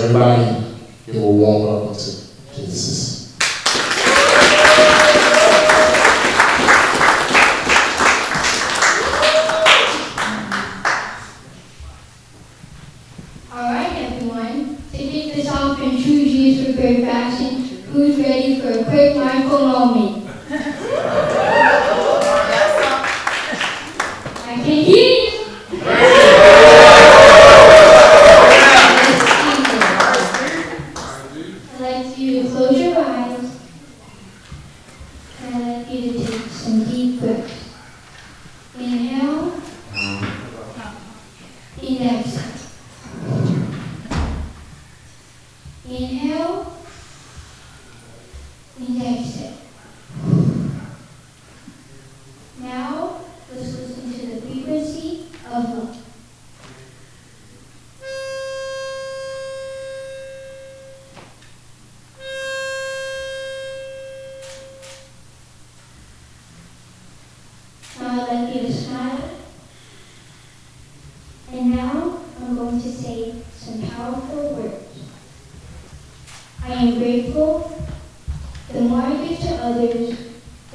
Everybody give a warm welcome to Genesis. Alright everyone, to kick this off in true Jesus for great fashion, who's ready for a quick mindful moment? I can hear you! I'd like you to close your eyes, and I'd like you to take some deep breaths. Inhale, and exhale. Inhale, and exhale. Now, let's listen to the frequency of love. Now I'd like you to smile. And now I'm going to say some powerful words. I am grateful. The more I give to others,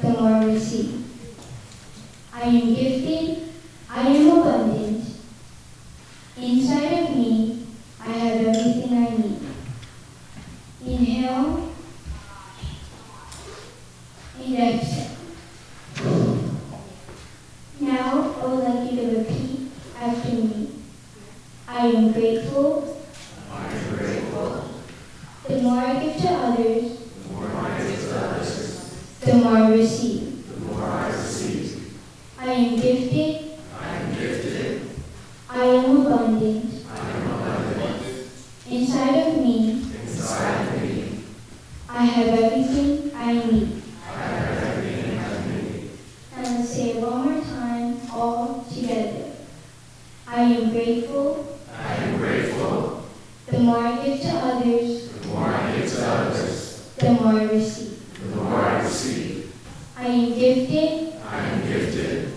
the more I receive. I am gifted. I am abundant. Inside of me, I have everything I need. Inhale and exhale. Now I would like you to repeat after me. I am grateful. I am grateful. The more I give to others, The more I give to others, the more I receive. the more I receive. I am gifted. I am gifted. I am abundant. I am abundant. Inside of me, Inside of me, I have everything I need. I have everything I need. And let's say it one more time, all together. I am grateful. I am grateful. The more I give to others, The more I give to others, the more I receive. the more I receive. I am gifted. I am gifted.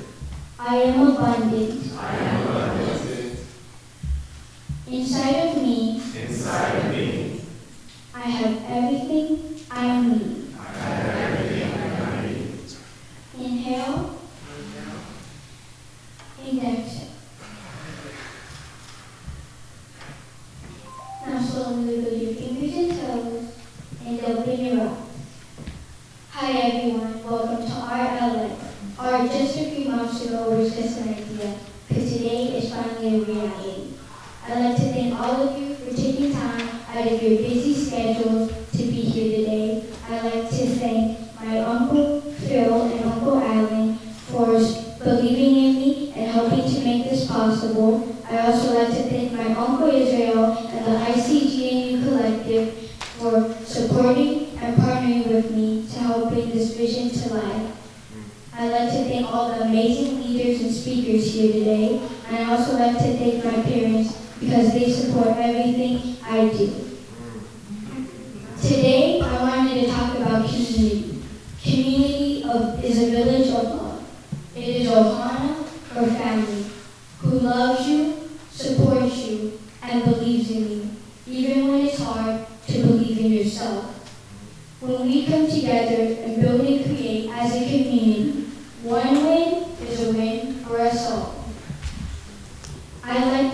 I am abundant. I am abundant. Inside of me, Inside of me, I have everything I need. I have everything I need. Inhale and exhale. Now slowly wiggle your fingers and toes and open your eyes. Hi everyone, welcome to A.R T Launch. Art just a few months ago was just an idea, because today is finally a reality. I'd like to thank all of you for taking time out of your busy schedules to be here today. I'd like to thank my Uncle Phil and Uncle Alan for believing in me and helping to make this possible. I also like to thank my Uncle Israel and the ICGNU Collective for supporting and partnering with me to help bring this vision to life. I'd like to thank all the amazing leaders and speakers here today. And I also like to thank my parents because they support everything I do. Today, I wanted to talk about community. Community is a village of love. It is Ohana, or family, who loves you, supports you, and believes in you, even when it's hard to believe in yourself. When we come together and build and create as a community, one win is a win for us all. I'd like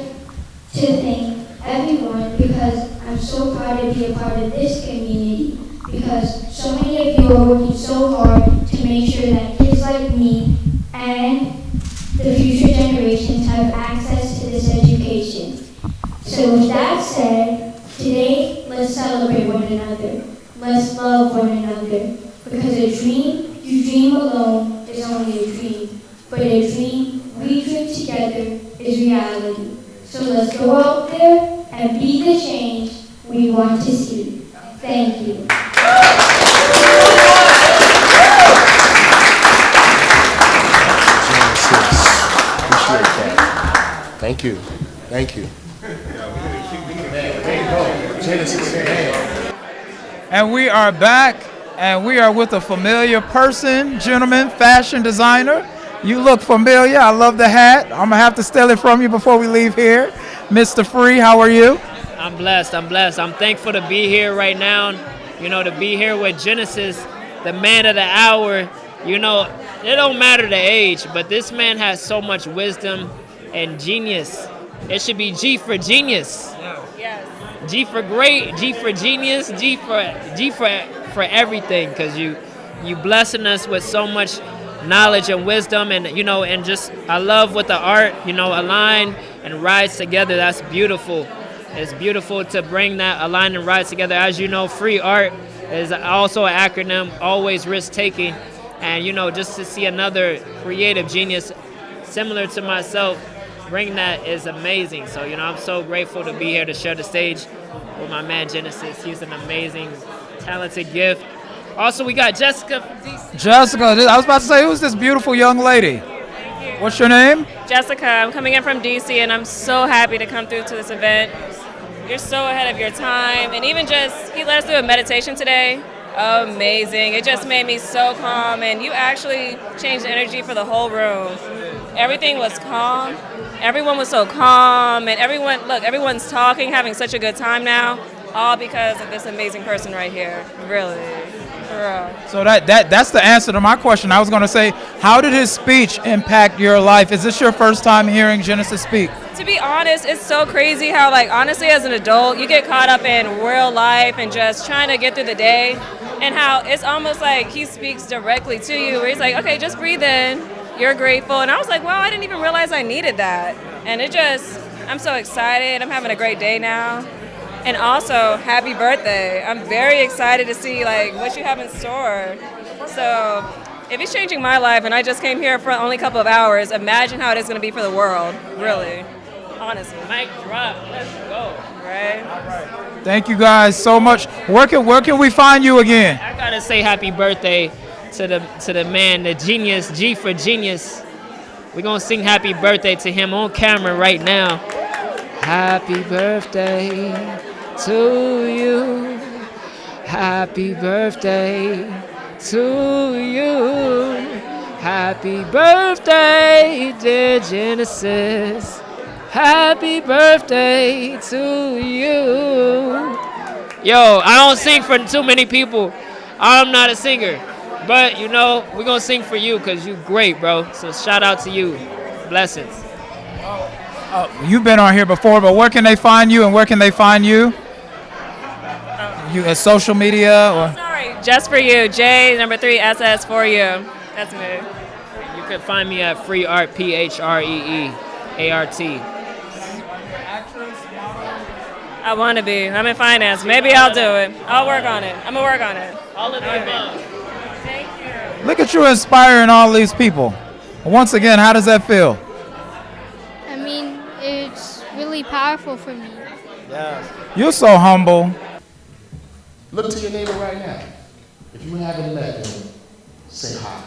to thank everyone because I'm so proud to be a part of this community, because so many of you are working so hard to make sure that kids like me and the future generations have access to this education. So with that said, today let's celebrate one another. Let's love one another, because a dream you dream alone is only a dream, but a dream we dream together is reality. So let's go out there and be the change we want to see. Thank you. Appreciate that. Thank you. Thank you. Genesis. And we are back, and we are with a familiar person, gentleman, fashion designer. You look familiar. I love the hat. I'm going to have to steal it from you before we leave here. Mr. Free, how are you? I'm blessed. I'm blessed. I'm thankful to be here right now. You know, to be here with Genesis, the man of the hour. You know, it don't matter the age, but this man has so much wisdom and genius. It should be G for genius. Yes. G for great, G for genius, G for everything, because you blessing us with so much knowledge and wisdom, and you know, and just I love what the art, you know, align and rise together. That's beautiful. It's beautiful to bring that align and rise together. As you know, free art is also an acronym, always risk taking, and you know, just to see another creative genius similar to myself bring that is amazing. So you know, I'm so grateful to be here to share the stage with my man Genesis. He's an amazing, talented gift. Also, we got Jessica from DC. Jessica, I was about to say, who's this beautiful young lady? Thank you. What's your name? Jessica, I'm coming in from DC, and I'm so happy to come through to this event. You're so ahead of your time, and even just, he let us do a meditation today. Amazing. It just made me so calm, and you actually changed the energy for the whole room. Everything was calm. Everyone was so calm, and everyone's talking, having such a good time now, all because of this amazing person right here. Really. For real. So that's the answer to my question. I was going to say, how did his speech impact your life? Is this your first time hearing Genesis speak? To be honest, it's so crazy how, like, honestly, as an adult, you get caught up in real life and just trying to get through the day, and how it's almost like he speaks directly to you, where he's like, okay, just breathe in, you're grateful. And I was like, wow, I didn't even realize I needed that. And I'm so excited. I'm having a great day now. And also, happy birthday. I'm very excited to see, like, what you have in store. So if he's changing my life, and I just came here for only a couple of hours, imagine how it is going to be for the world, really. Honestly. Mic drop. Let's go. Right? Thank you guys so much. Where can we find you again? I gotta say happy birthday to the man, the genius, G for genius. We're gonna sing happy birthday to him on camera right now. Happy birthday to you. Happy birthday to you. Happy birthday, dear Genesis. Happy birthday to you. Yo, I don't sing for too many people. I'm not a singer. But, you know, we're going to sing for you because you great, bro. So shout out to you. Blessings. You've been on here before, but where can they find you, and where can they find you? You at social media? Or? Sorry, just for you. J3SS for you. That's me. You can find me at Free Art, PHREE, ART. I want to be. I'm in finance. Maybe I'll do it. I'll work on it. I'm going to work on it. All of the above. Thank you. Look at you inspiring all these people. Once again, how does that feel? I mean, it's really powerful for me. You're so humble. Look to your neighbor right now. If you haven't met him, say hi.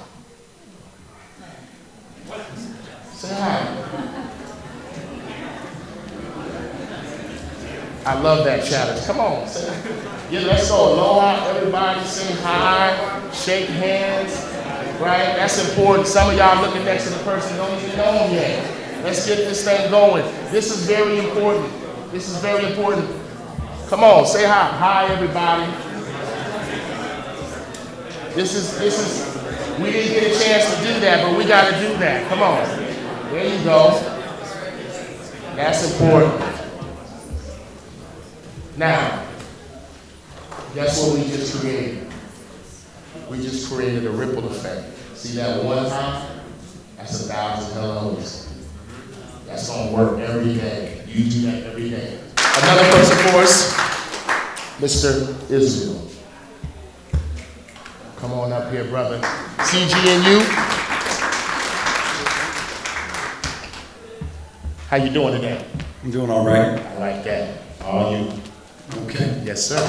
Say hi. I love that challenge. Come on. Yeah, let's go. Aloha, everybody. Say hi. Shake hands. Right? That's important. Some of y'all looking next to the person don't even know him yet. Let's get this thing going. This is very important. This is very important. Come on, say hi. Hi, everybody. This is, we didn't get a chance to do that, but we got to do that. Come on. There you go. That's important. Now, guess what we just created? We just created a ripple effect. See that one time? That's 1,000 hellos. That's gonna work every day. You do that every day. Another person for us, Mr. Israel. Come on up here, brother. CG and you. How you doing today? I'm doing all right. I like that. All you. Okay. Yes, sir.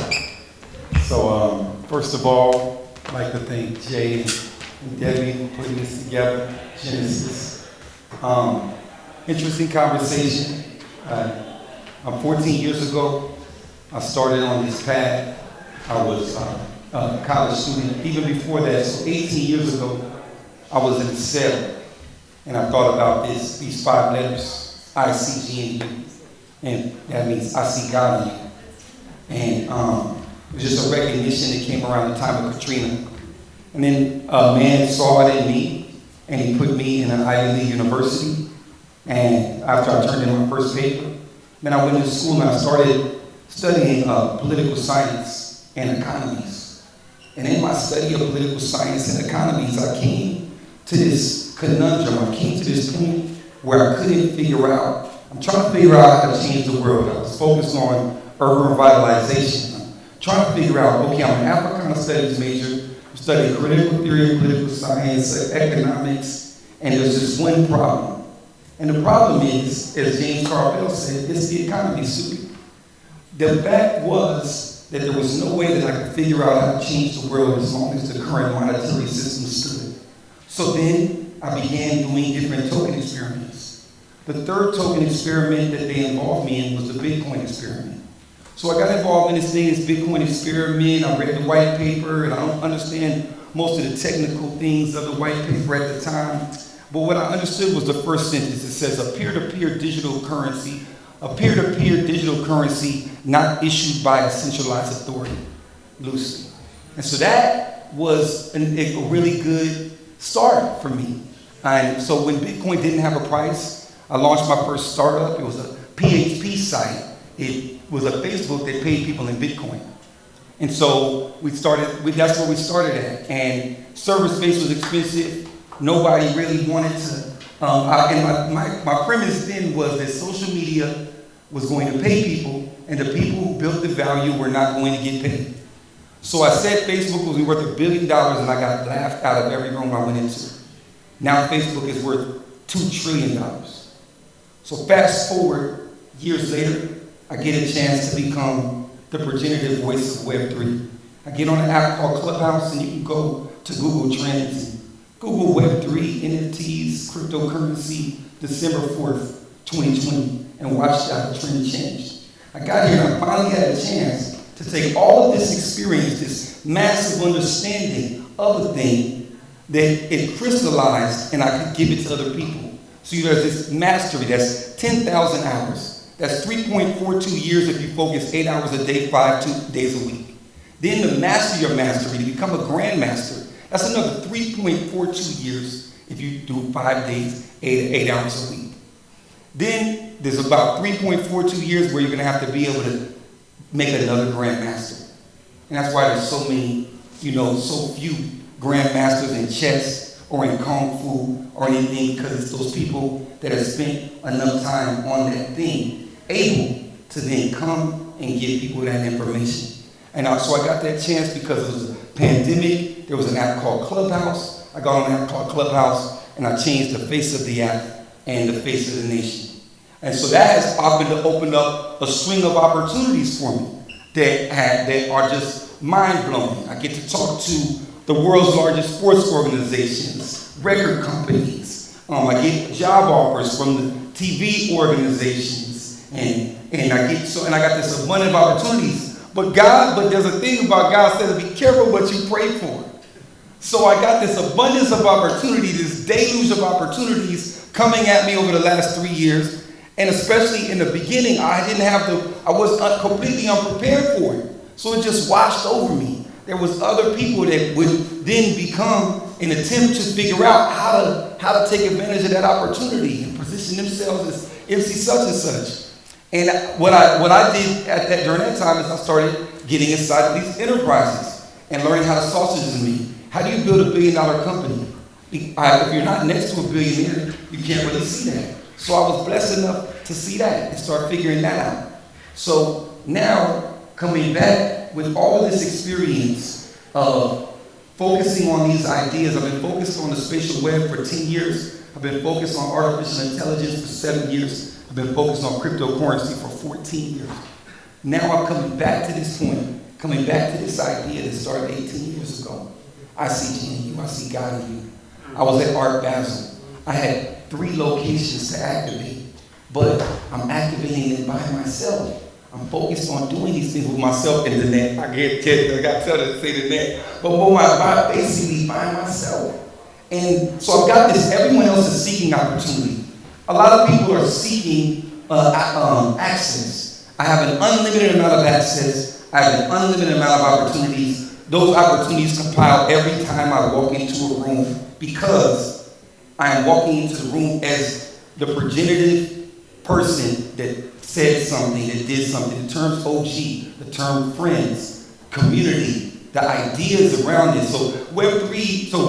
So, first of all, I'd like to thank Jay and Debbie for putting this together, Genesis. Interesting conversation. 14 years ago, I started on this path. I was a college student. Even before that, so 18 years ago, I was in a cell, and I thought about these 5 letters, I, C, G, and U. And that means I see God in you. And it was just a recognition that came around the time of Katrina. And then a man saw it in me, and he put me in an Ivy League university. And after I turned in my first paper, then I went to school and I started studying political science and economies. And in my study of political science and economies, I came to this conundrum. I came to this point where I couldn't figure out, I'm trying to figure out how to change the world. I was focused on urban revitalization. I'm trying to figure out, okay, I'm an Africana studies major, I'm studying critical theory of political science, economics, and there's just one problem. And the problem is, as James Carville said, it's the economy, stupid. The fact was that there was no way that I could figure out how to change the world as long as the current monetary system stood. So then I began doing different token experiments. The third token experiment that they involved me in was the Bitcoin experiment. So I got involved in this Bitcoin experiment. I read the white paper, and I don't understand most of the technical things of the white paper at the time. But what I understood was the first sentence. It says a peer-to-peer digital currency not issued by a centralized authority, loosely. And so that was a really good start for me. And so when Bitcoin didn't have a price, I launched my first startup. It was a PHP site. It was a Facebook that paid people in Bitcoin. And so that's where we started at. And server space was expensive. Nobody really wanted to, and my premise then was that social media was going to pay people, and the people who built the value were not going to get paid. So I said Facebook was worth $1 billion, and I got laughed out of every room I went into. Now Facebook is worth $2 trillion. So fast forward years later, I get a chance to become the progenitor voice of Web3. I get on an app called Clubhouse, and you can go to Google Trends, Google Web3, NFTs, cryptocurrency, December 4th, 2020, and watch how the trend changed. I got here and I finally had a chance to take all of this experience, this massive understanding of a thing, that it crystallized and I could give it to other people. So there's this mastery, that's 10,000 hours. That's 3.42 years if you focus 8 hours a day, 2 days a week. Then to master your mastery, to become a grandmaster, that's another 3.42 years if you do 5 days, 8 hours a week. Then there's about 3.42 years where you're going to have to be able to make another grandmaster. And that's why there's so many, so few grandmasters in chess or in kung fu or anything, because it's those people that have spent enough time on that thing, able to then come and give people that information. And so I got that chance because it was a pandemic. There was an app called Clubhouse. I got on an app called Clubhouse, and I changed the face of the app and the face of the nation. And so that has opened up a string of opportunities for me that are just mind-blowing. I get to talk to the world's largest sports organizations, record companies. I get job offers from the TV organizations, and I got this abundant of opportunities. But there's a thing about God says, be careful what you pray for. So I got this abundance of opportunity, this deluge of opportunities coming at me over the last 3 years. And especially in the beginning, I was completely unprepared for it. So it just washed over me. There was other people that would then become an attempt to figure out how to take advantage of that opportunity and position themselves as MC such and such. And what I did during that time is I started getting inside of these enterprises and learning how the sausage is made. How do you build $1 billion company? If you're not next to a billionaire, you can't really see that. So I was blessed enough to see that and start figuring that out. So now, coming back with all of this experience of focusing on these ideas, I've been focused on the spatial web for 10 years. I've been focused on artificial intelligence for 7 years. I've been focused on cryptocurrency for 14 years. Now I'm coming back to this point, coming back to this idea that started 18 years ago. I see in you, I see God in you. I was at Art Basel. I had 3 locations to activate, but I'm activating it by myself. I'm focused on doing these things with myself in the net. I got to tell them to say the net, but basically by myself. And so I've got this, everyone else is seeking opportunity. A lot of people are seeking access. I have an unlimited amount of access. I have an unlimited amount of opportunities. Those opportunities compile every time I walk into a room because I am walking into the room as the progenitive person that said something, that did something. The terms OG, the term friends, community, the ideas around it. So Web3, so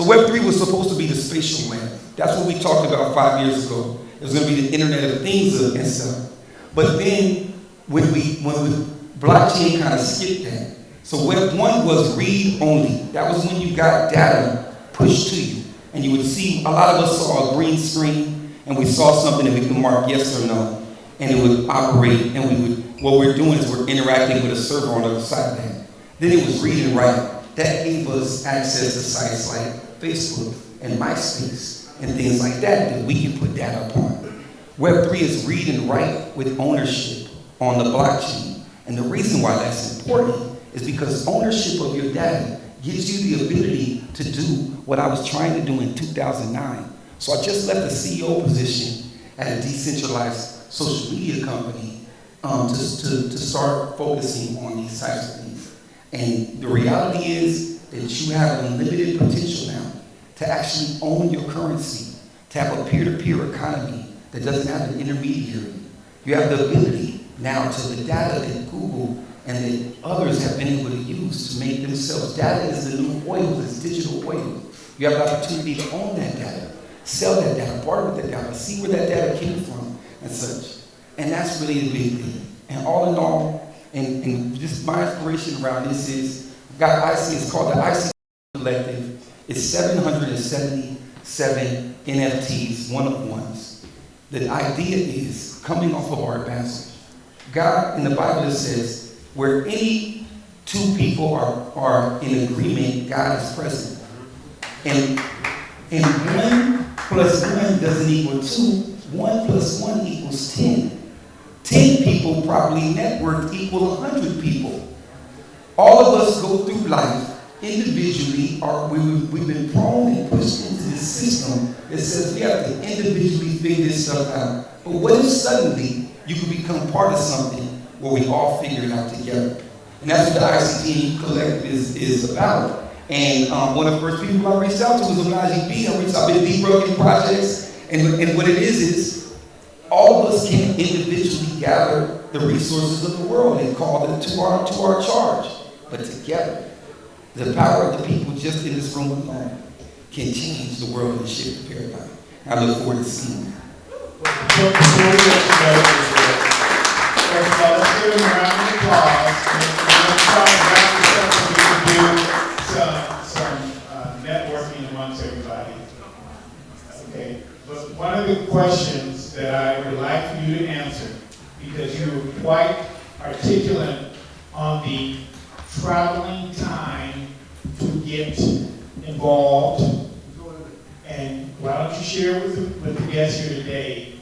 Web3 was supposed to be the spatial web. That's what we talked about 5 years ago. It was going to be the Internet of Things and stuff. But then when blockchain kind of skipped that. So Web 1 was read only. That was when you got data pushed to you. And you would see, a lot of us saw a green screen and we saw something that we could mark yes or no. And it would operate, and what we're doing is we're interacting with a server on the other side of that. Then it was read and write. That gave us access to sites like Facebook and MySpace and things like that we can put data upon. Web3 is read and write with ownership on the blockchain. And the reason why that's important is because ownership of your data gives you the ability to do what I was trying to do in 2009. So I just left the CEO position at a decentralized social media company to start focusing on these types of things. And the reality is that you have unlimited potential now to actually own your currency, to have a peer-to-peer economy that doesn't have an intermediary. You have the ability now to the data that Google and that others have been able to use to make themselves. Data is the new oil, it's digital oil. You have the opportunity to own that data, sell that data, barter with that data, see where that data came from and such. And that's really the big thing. And all in all, and just my inspiration around this is, it's called the IC Collective. It's 777 NFTs, one-of-ones. The idea is coming off of Art Basel. God, in the Bible, it says, where any two people are in agreement, God is present. And 1 plus 1 doesn't equal 2. 1 plus 1 equals 10. 10 people properly networked equal 100 people. All of us go through life individually, we've been prone and pushed into this system that says we have to individually figure this stuff out. But what if suddenly you could become part of something where we all figure it out together? And that's what the ICT Collective is about. And one of the first people I reached out to was Onaji B. I've been deep working projects, and what it is all of us can individually gather the resources of the world and call them to our charge. But together, the power of the people just in this room alone can change the world and shift the paradigm. I look forward to seeing that. Let's give him a round of applause. Let's try to wrap this up so we can do some networking amongst everybody. Okay, but one of the questions that I would like for you to answer, because you were quite articulate on the traveling time to get involved, and why don't you share with the guests here today,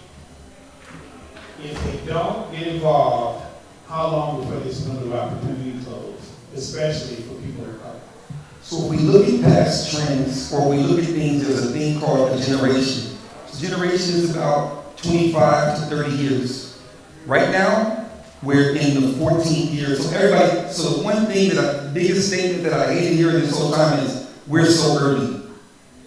if they don't get involved, how long before this window of opportunity closes, especially for people of color? So if we look at past trends, or we look at things, there's a thing called a generation. So generation is about 25 to 30 years. Right now, we're in the 14th year. So the one thing the biggest statement that I hate to hear this whole time is, we're so early.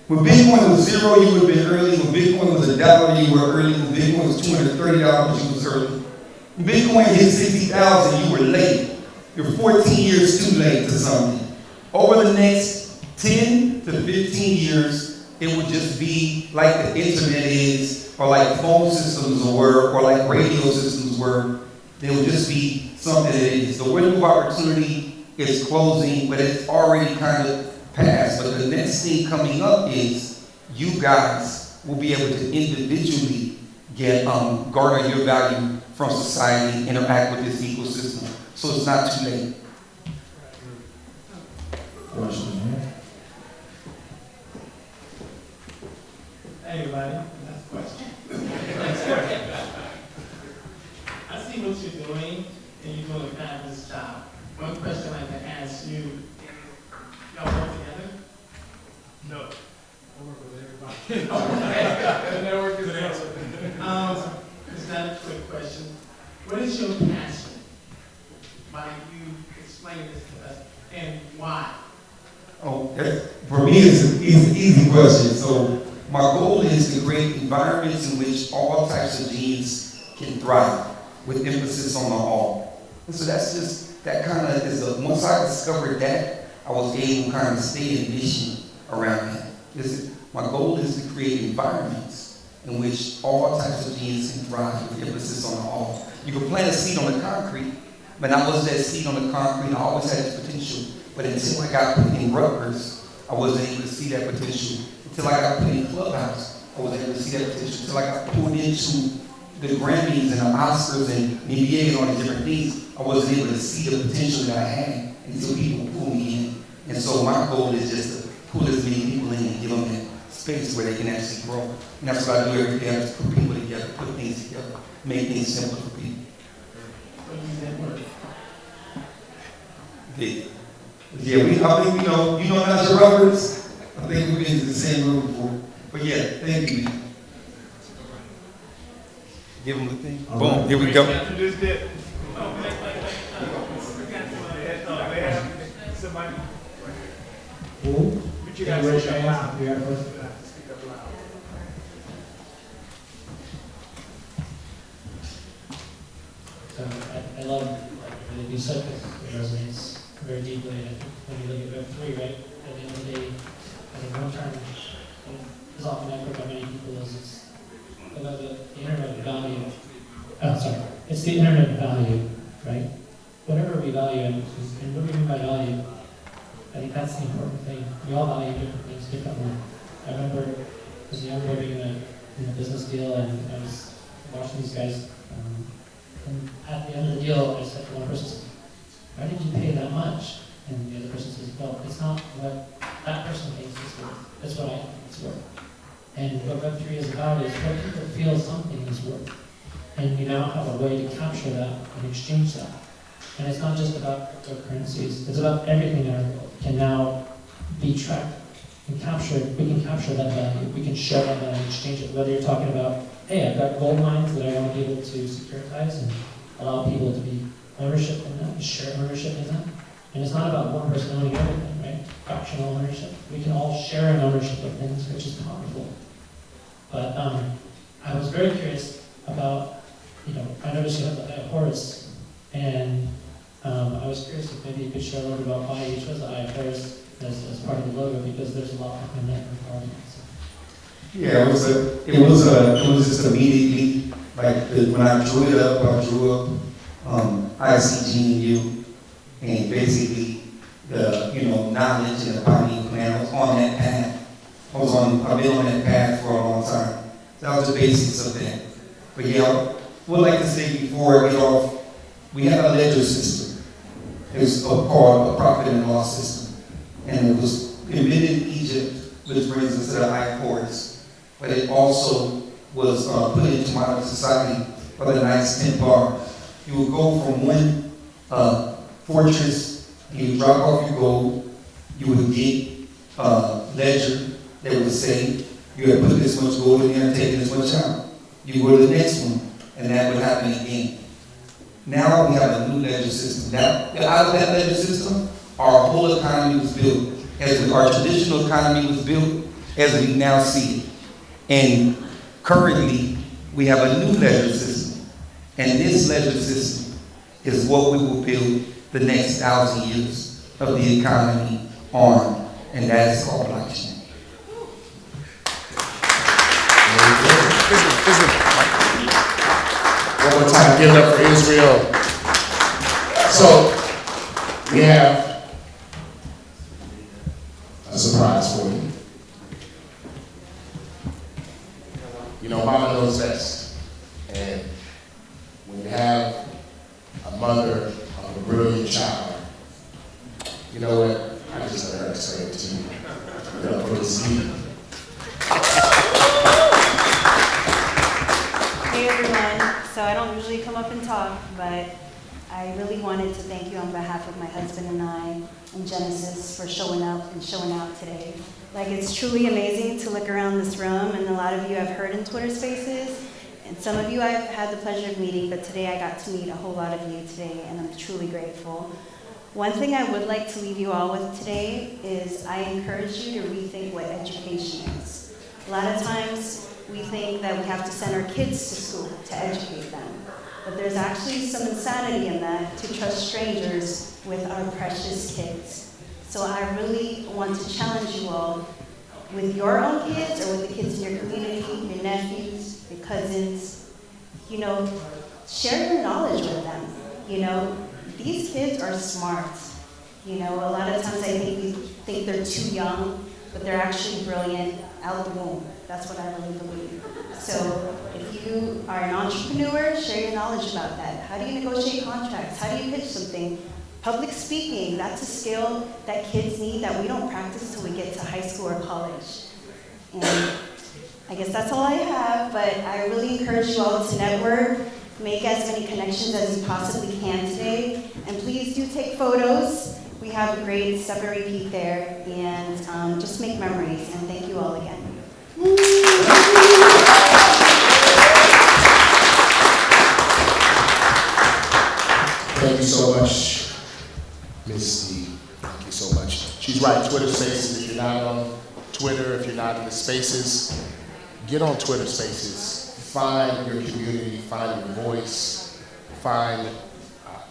When Bitcoin was 0, you would have been early. When Bitcoin was $1, you were early. When Bitcoin was $230, you was early. When Bitcoin hit 60,000, you were late. You're 14 years too late to something. Over the next 10 to 15 years, it would just be like the internet is, or like phone systems were, or like radio systems were. They would just be something that is. The window of opportunity is closing, but it's already kind of passed. But the next thing coming up is you guys will be able to individually get garner your value from society, interact with this ecosystem. So it's not too late. Everybody, that's a question. I see what you're doing, and you're doing a fabulous job. One question I'd like to ask you, y'all work together? No. I work with everybody. The network is awesome. Ms. another quick question. What is your passion? Why don't you explain this to us and why? Oh, for me, it's an easy question. So my goal is to create environments in which all types of genes can thrive, with emphasis on the all. And so that's just, that kind of is once I discovered that, I was able to kind of stay in mission around that. My goal is to create environments in which all types of genes can thrive, with emphasis on the all. You can plant a seed on the concrete, but I was that seed on the concrete, I always had its potential. But until I got put in Rutgers, I wasn't able to see that potential. Until I got put in Clubhouse, I wasn't able to see that potential. Until I got pulled into the Grammys and the Oscars and NBA and all these different things, I wasn't able to see the potential that I had until people pulled me in. And so my goal is just to pull as many people in and give them that space where they can actually grow. And that's what I do every day. I just put people together, put things together, make things simple for people. Yeah, I think you know Naja Roberts. I think we've been to the same room before. But yeah, thank you. Give them the thing. Boom, here we go. But you guys raise your hands. I love what you said, because it resonates very deeply. And I think when you look at Web3, right, at the end of the day, I think one term is often echoed by many people is it's about the internet value. It's the internet value, right? Whatever we value, and what do we mean by value? I think that's the important thing. We all value different things differently. I remember as a young boy being in a business deal, and I was watching these guys. And at the end of the deal, I said to one person, "Why did you pay that much?" And the other person says, "Well, it's not what that person thinks it's worth. It's what I think it's worth." And what Web3 is about is what people feel something is worth. And you now have a way to capture that and exchange that. And it's not just about cryptocurrencies. It's about everything in our world can now be tracked and captured. We can capture that value. We can share that value and exchange it. Whether you're talking about, hey, I've got gold mines that I want to be able to securitize and allow people to be ownership in that, share ownership in that. And it's not about one person owning everything, right? Fractional ownership. We can all share an ownership of things, which is powerful. But I was very curious about, I noticed you have the Eye of Horus, and I was curious if maybe you could share a little bit about why you chose the Eye of Horus as part of the logo, because there's a lot behind that audience. Yeah, it was just immediately, like when I drew it up, I see G in you, and basically the knowledge and the body plan. I was on that path. I've been on that path for a long time. That was the basics of that. But yeah, I would like to say before I get off, we had a ledger system. It was called a profit and loss system, and it was invented in Egypt, which brings us to the Eye of Horus. But it also was put into modern society by the Knights Templar. You would go from one fortress, you would drop off your gold, you would get a ledger that would say you had put this much gold in there and taken this much out. You go to the next one, and that would happen again. Now we have a new ledger system. Out of that ledger system, our whole economy was built. Our traditional economy was built as we now see it. And currently, we have a new ledger system. And this ledger system is what we will build the next 1,000 years of the economy on. And that is called blockchain. One more time, give it up for Israel. So, we have a surprise for you. Mama knows best. And when you have a mother of a brilliant child, you know what? I just let her explain it to you. For this meeting. Hey everyone, so I don't usually come up and talk, but I really wanted to thank you on behalf of my husband and I and Genesis for showing up and showing out today. Like, it's truly amazing to look around this room, and a lot of you I've heard in Twitter Spaces, And some of you I've had the pleasure of meeting, but today I got to meet a whole lot of you today, and I'm truly grateful. One thing I would like to leave you all with today is I encourage you to rethink what education is. A lot of times we think that we have to send our kids to school to educate them, but there's actually some insanity in that to trust strangers with our precious kids. So I really want to challenge you all with your own kids or with the kids in your community, your nephews, your cousins, share your knowledge with them. These kids are smart. A lot of times I think we think they're too young, but they're actually brilliant out the womb. That's what I really believe. So if you are an entrepreneur, share your knowledge about that. How do you negotiate contracts? How do you pitch something? Public speaking, that's a skill that kids need that we don't practice till we get to high school or college. And I guess that's all I have, but I really encourage you all to network, make as many connections as you possibly can today, and please do take photos. We have a great Strawberry Peak there, and just make memories, and thank you all again. Thank you so much, Ms. D. Thank you so much. She's right, Twitter Spaces. If you're not on Twitter, if you're not in the Spaces, get on Twitter Spaces. Find your community, find your voice, find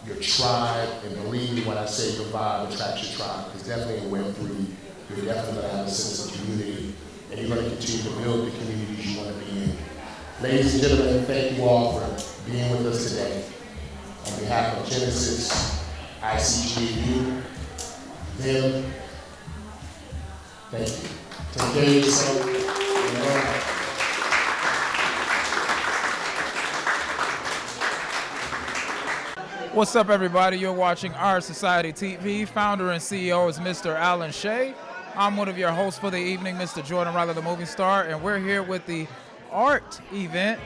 your tribe, and believe me when I say your vibe attracts your tribe. Because definitely in Web3, you're definitely going to have a sense of community, and you're going to continue to build the communities you want to be in. Ladies and gentlemen, thank you all for being with us today. On behalf of Genesis, ICGU, them, thank you. Take care of yourself. What's up, everybody? You're watching Our Society TV. Founder and CEO is Mr. Alan Shea. I'm one of your hosts for the evening, Mr. Jordan Riley, the movie star, and we're here with the art event,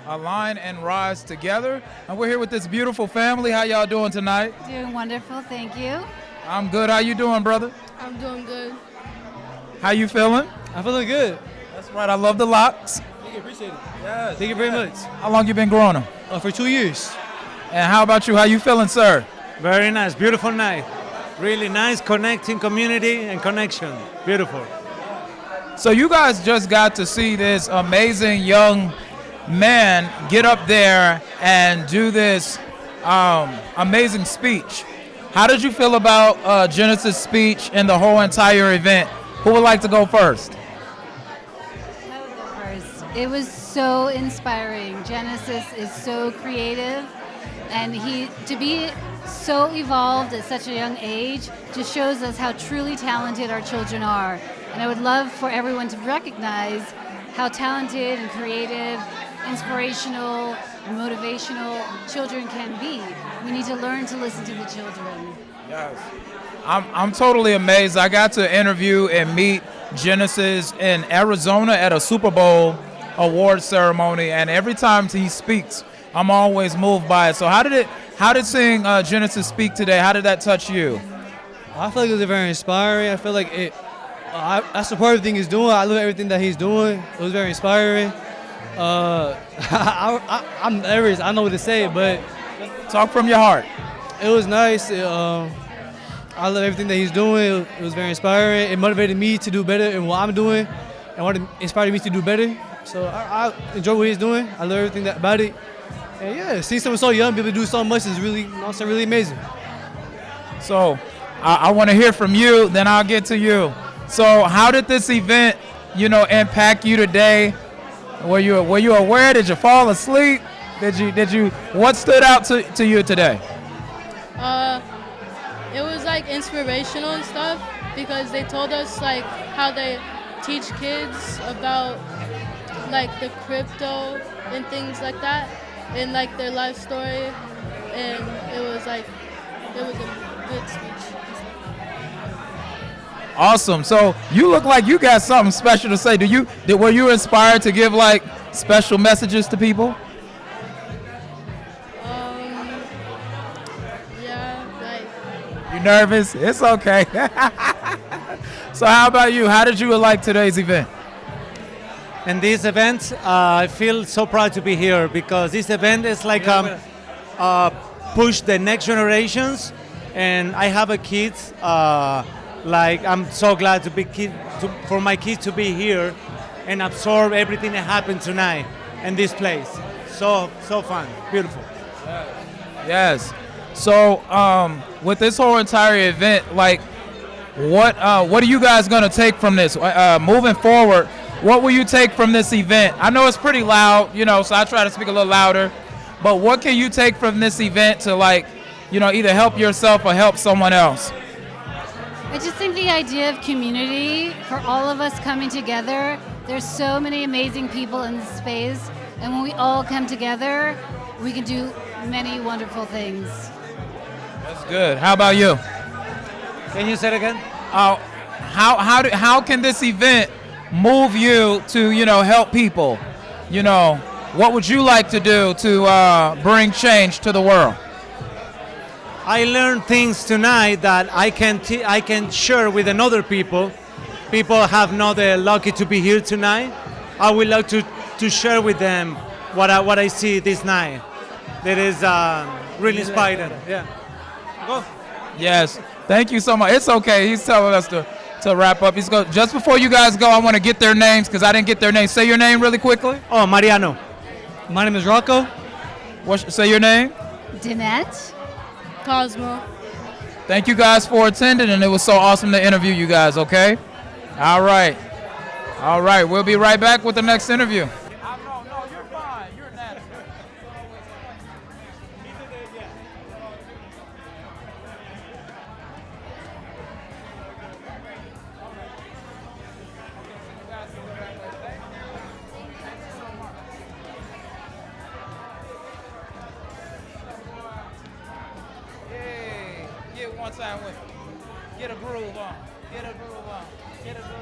Align and Rise Together. And we're here with this beautiful family. How y'all doing tonight? Doing wonderful, thank you. I'm good. How you doing, brother? I'm doing good. How you feeling? I'm feeling good. That's right. I love the locks. Thank you, appreciate it. Yeah, thank you very much. How long you been growing them? For 2 years. And how about you? How you feeling, sir? Very nice, beautiful night. Really nice, connecting community and connection. Beautiful. So you guys just got to see this amazing young man get up there and do this amazing speech. How did you feel about Genesis' speech and the whole entire event? Who would like to go first? I would go first. It was so inspiring. Genesis is so creative, and to be so evolved at such a young age just shows us how truly talented our children are. And I would love for everyone to recognize how talented and creative, inspirational, motivational children can be. We need to learn to listen to the children. Yes. I'm totally amazed. I got to interview and meet Genesis in Arizona at a Super Bowl award ceremony, and every time he speaks, I'm always moved by it. So how did seeing Genesis speak today, how did that touch you? I feel like it was very inspiring. I feel like I support everything he's doing. I love everything that he's doing. It was very inspiring. I'm nervous. I don't know what to say, but talk from your heart. It was nice. I love everything that he's doing. It was very inspiring. It motivated me to do better in what I'm doing, and what inspired me to do better. So I enjoy what he's doing. I love everything about it. And yeah, see someone so young be able to do so much is really, really amazing. So I want to hear from you, then I'll get to you. So how did this event, impact you today? Were you aware? Did you fall asleep? Did you? What stood out to you today? It was like inspirational and stuff because they told us like how they teach kids about like the crypto and things like that and like their life story, and it was a good speech. Awesome. So you look like you got something special to say. Were you inspired to give like special messages to people? Yeah, like. You nervous? It's okay. So how about you? How did you like today's event? And this event, I feel so proud to be here because this event is like push the next generations. And I have a kid. Like I'm so glad for my kids to be here and absorb everything that happened tonight in this place. So fun, beautiful. Yes. So with this whole entire event, like, what are you guys gonna take from this? Moving forward, what will you take from this event? I know it's pretty loud, so I try to speak a little louder. But what can you take from this event to, like, either help yourself or help someone else? I just think the idea of community, for all of us coming together, there's so many amazing people in this space, and when we all come together, we can do many wonderful things. That's good. How about you? Can you say it again? How can this event move you to, help people? What would you like to do to bring change to the world? I learned things tonight that I can share with another people. People have not the lucky to be here tonight. I would like to share with them what I see this night. That is really inspiring. Yeah. Go. Yes. Thank you so much. It's okay. He's telling us to wrap up. He's going. Just before you guys go, I want to get their names because I didn't get their names. Say your name really quickly. Oh, Mariano. My name is Rocco. Say your name. Danette. Cosmo. Thank you guys for attending, and it was so awesome to interview you guys, okay? All right. We'll be right back with the next interview. No, you're fine. You're natural. Get one time with me. Get a groove on.